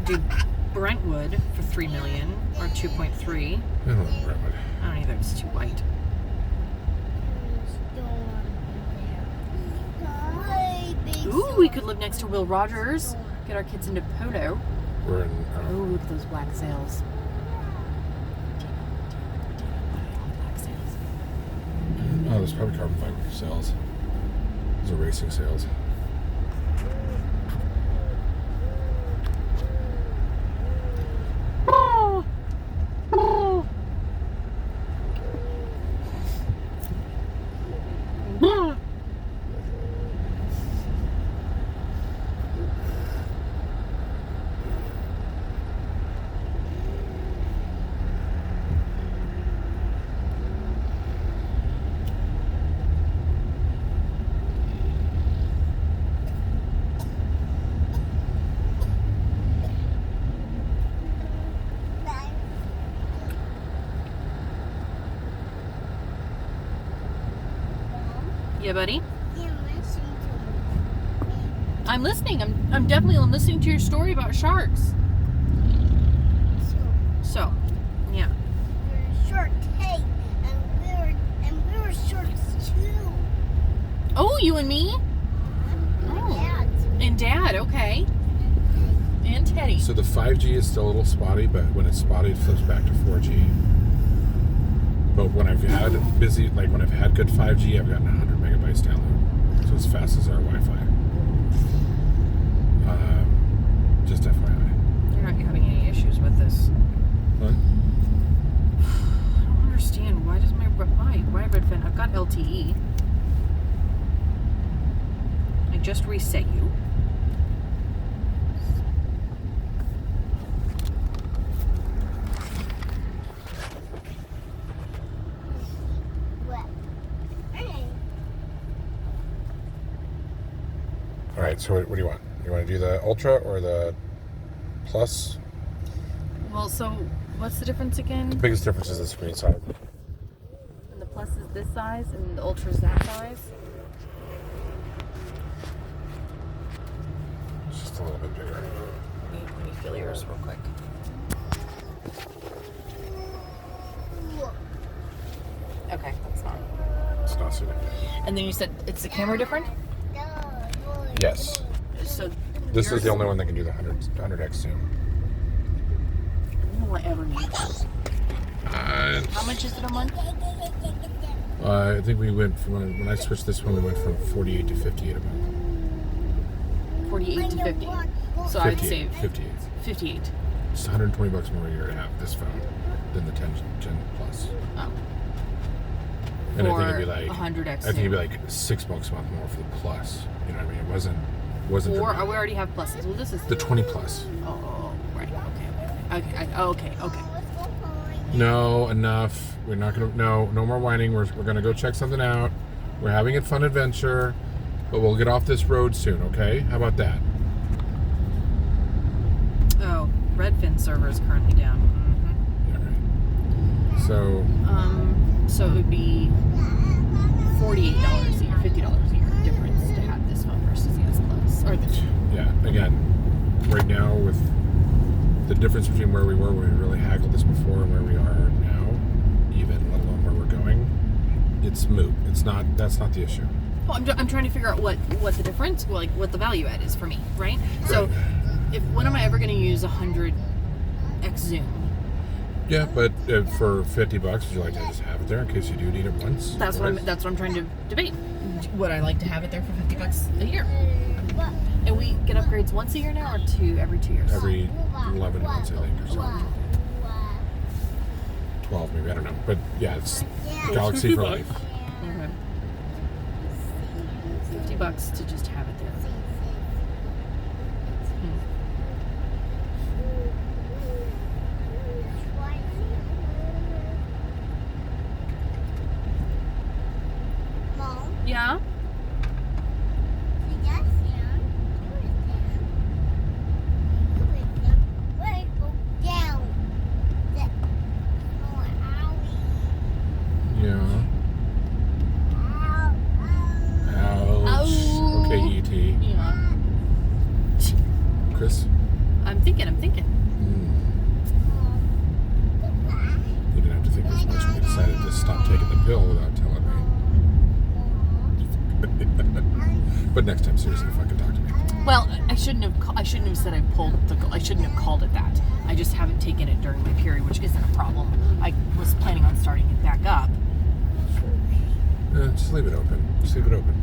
do Brentwood for $3 million or 2.3. I don't know Brentwood. I don't either. It's too white. Ooh, we could live next to Will Rogers. Get our kids into polo. We're in. Ooh, look at those black sails. Oh, there's probably carbon fiber sails. Those are racing sails. Yeah, buddy? I'm listening. I'm definitely listening to your story about sharks. So, yeah. We're shark tape, and we were sharks too. Oh, you and me? Dad. And Dad, okay. And Teddy. So the 5G is still a little spotty, but when it's spotty, it flips back to 4G. But when I've had when I've had good 5G, I've gotten 100 megabytes download. So as fast as our Wi-Fi. Just FYI. You're not having any issues with this. What? I don't understand. Why does my Redfin? I've got LTE. I just reset you. All right. So what do you want? You want to do the Ultra or the Plus? Well, so what's the difference again? The biggest difference is the screen size. And the Plus is this size, and the Ultra is that size. It's just a little bit bigger. Let me feel yours real quick. Okay, that's fine. It's not significant. And then you said it's the camera different? Yes. So This is the only one that can do the 100x zoom. all I ever need. How much is it a month? I think we went from when I switched this one, we went from 48 to 58 a month. 48 to 50. So 58, I'd save 58. 58. It's 120 bucks more a year to have this phone than the 10 Gen Plus. Oh. And I For think it'd be like 100x. I think it'd be like $6 a month more for the Plus. You know what I mean? It wasn't. Or we dramatic. already have pluses. Well, this is The 20 Plus. Oh, right. Okay. Okay. No, enough. We're not gonna. No more whining. We're gonna go check something out. We're having a fun adventure, but we'll get off this road soon. Okay? How about that? Oh, Redfin server is currently down. Mm-hmm. Yeah, right. So it would be $48 a year, $50 a year difference to have this phone versus the S Plus or the. Yeah. Again, right now with the difference between where we were when we really haggled this before and where we are now, even let alone where we're going, it's moot. It's not. That's not the issue. Well, I'm trying to figure out what the difference, like what the value add is for me, right? So, when am I ever going to use 100x zoom? Yeah, but for $50, would you like to just have it there in case you do need it once? That's what I'm trying to debate. Would I like to have it there for $50 a year? And we get upgrades once a year now, or every 2 years? Every 11 months, I think, or something. 12 maybe, I don't know. But yeah, it's Galaxy for life. Okay. $50 to just have it there. Mom? Yeah. Yeah. Ouch. Okay, E.T. Yeah. I'm thinking. You didn't have to think as much when you decided to stop taking the pill without telling me. But next time, seriously, fucking talk to me. Well, I shouldn't have said I shouldn't have called it that. I just haven't taken it during my period, which isn't a problem. I was planning on starting it back up. Yeah, just leave it open. Just leave it open.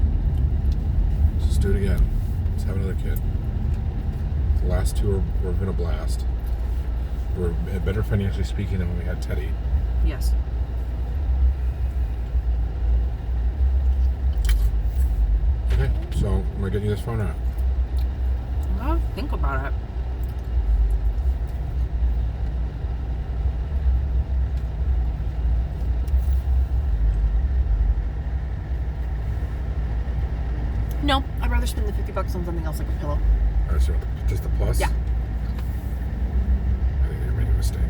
Just do it again. Let's have another kid. The last two were been a blast. We're better financially speaking than when we had Teddy. Yes. Okay, so am I getting you this phone out? I'll think about it. No, I'd rather spend the $50 on something else like a pillow. Alright, so just the plus? Yeah. I think you made a mistake.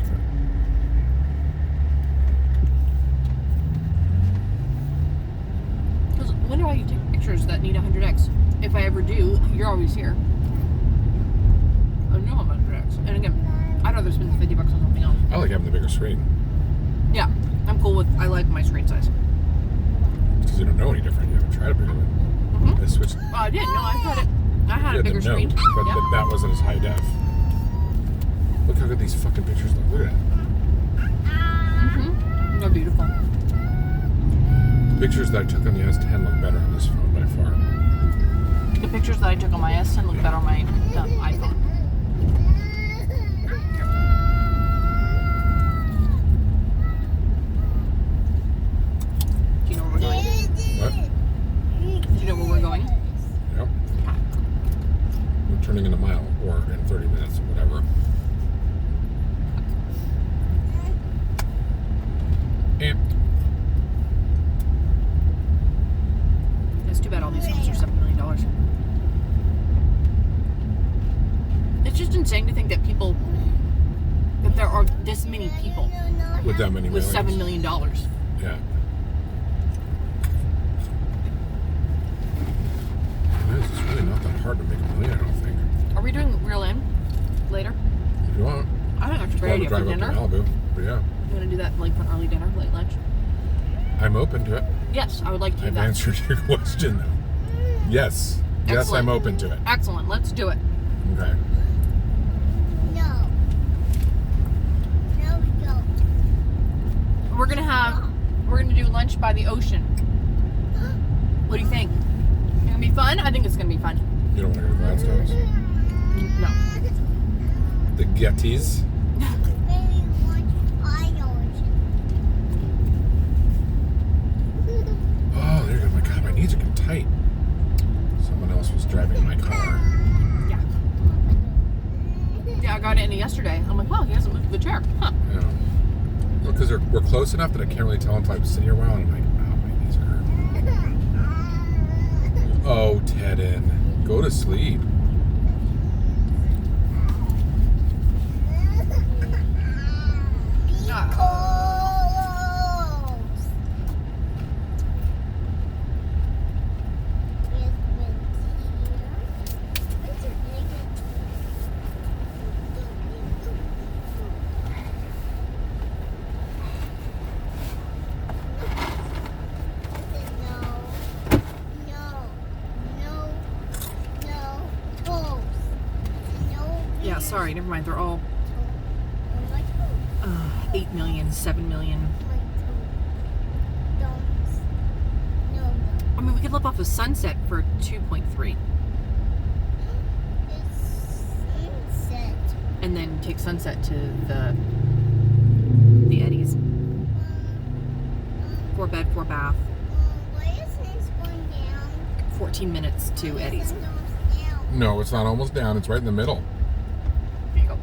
Because when do I take pictures that need 100x? If I ever do, you're always here. I know I'm 100x. And again, I'd rather spend the $50 on something else. I like having the bigger screen. Yeah, I'm cool with. I like my screen size. Because you don't know any different. You haven't tried a bigger one. Mm-hmm. I switched. I did. No, I had it. I had a bigger the Note, screen. but Yep. that wasn't as high def. Look how good these fucking pictures look. Look at that. Mm-hmm. They're beautiful. The pictures that I took on the S10 look better on this phone by far. The pictures that I took on my S10 look better on my iPhone. Do you know where we're going? What? Do you know where we're going? Yep. We're turning in a mile or in 30 minutes or whatever. And It's too bad all these phones are $7 million. It's just insane to think that there are this many people with that many with millions. $7 million. Yeah. It's really not that hard to make a million, I don't think. Are we doing real in later? If you want. I think that's a Well, great idea for drive dinner. up to Malibu. But yeah, You want to do that like for an early dinner, late lunch? I'm open to it. Yes, I would like to do I've that. answered your question though. Yes. Yes, Excellent. I'm open to it. Excellent. Let's do it. Okay. No. No, we go. We're gonna do lunch by the ocean. What do you think? It's gonna be fun? I think it's gonna be fun. You don't want to go to Gladstone's? No. The Gettys? Baby wants idols. Oh, there you go. My God, my knees are getting tight. Someone else was driving my car. Yeah. Yeah, I got in it yesterday. I'm like, wow, he hasn't moved the chair. Huh. Yeah. Well, because we're close enough that I can't really tell if I'm sitting here a while, and I'm like, oh, my knees hurt. Oh, Tedden. Go to sleep. Yeah, sorry, never mind. They're all 8 million, 7 million. I mean, we could live off of Sunset for 2.3 and then take Sunset to the Eddies. 4 bed, 4 bath. 14 minutes to Eddies. No, it's not almost down. It's right in the middle. There you go.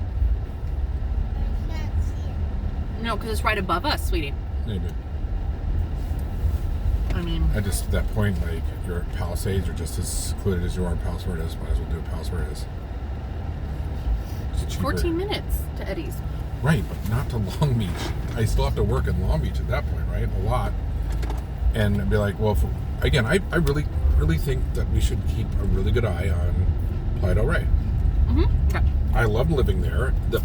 No, because it's right above us, sweetie. Maybe. I mean,14 minutes to Eddies. Right, but not to Long Beach. I still have to work in Long Beach at that point, right? A lot. And I'd be like, well, again, I really, really think that we should keep a really good eye on Playa del Rey. Mm-hmm. Okay. I loved living there. The